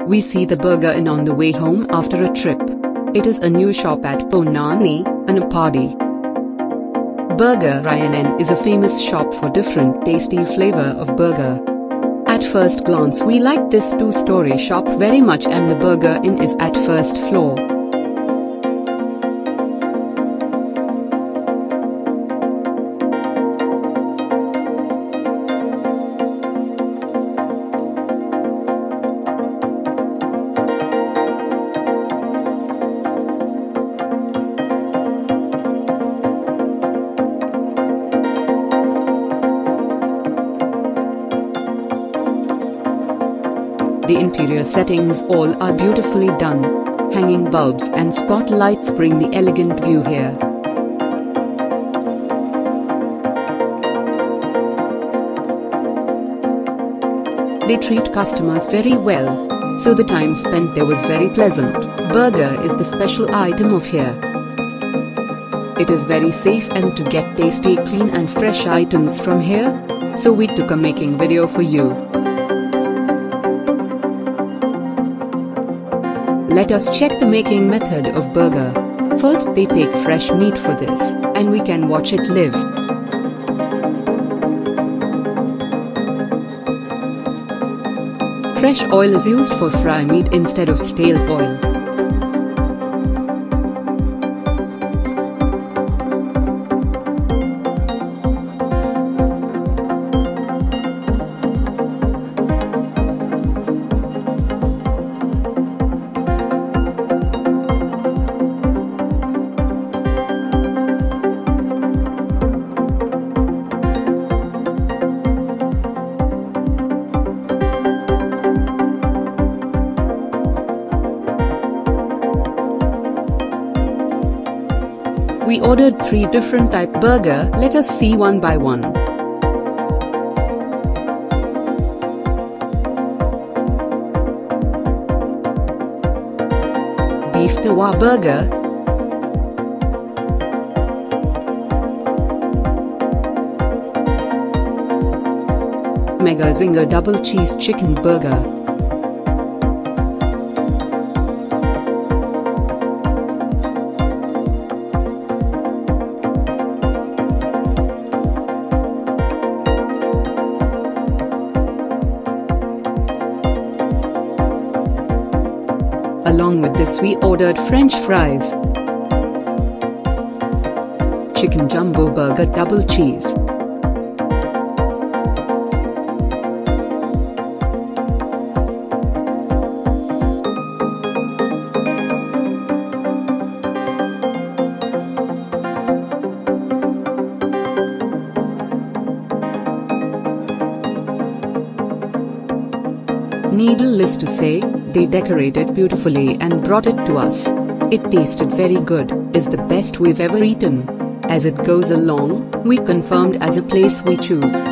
We see the Burger Inn on the way home after a trip. It is a new shop at Ponnani, Anappady. Burger Inn is a famous shop for different tasty flavor of burger. At first glance we like this two-story shop very much, and the Burger Inn is at first floor. The interior settings all are beautifully done. Hanging bulbs and spotlights bring the elegant view here. They treat customers very well, so the time spent there was very pleasant. Burger is the special item of here. It is very safe and to get tasty, clean and fresh items from here, so we took a making video for you. Let us check the making method of burger. First they take fresh meat for this, and we can watch it live. Fresh oil is used for fry meat instead of stale oil. We ordered 3 different type burger. Let us see one by one. Beef Thava Burger, Mega Zinger Double Cheese Chicken Burger, along with this we ordered French fries, Chicken Jumbo Burger Double Cheese, Needless to say, they decorated beautifully and brought it to us. It tasted very good, is the best we've ever eaten. As it goes along, we confirmed as a place we choose.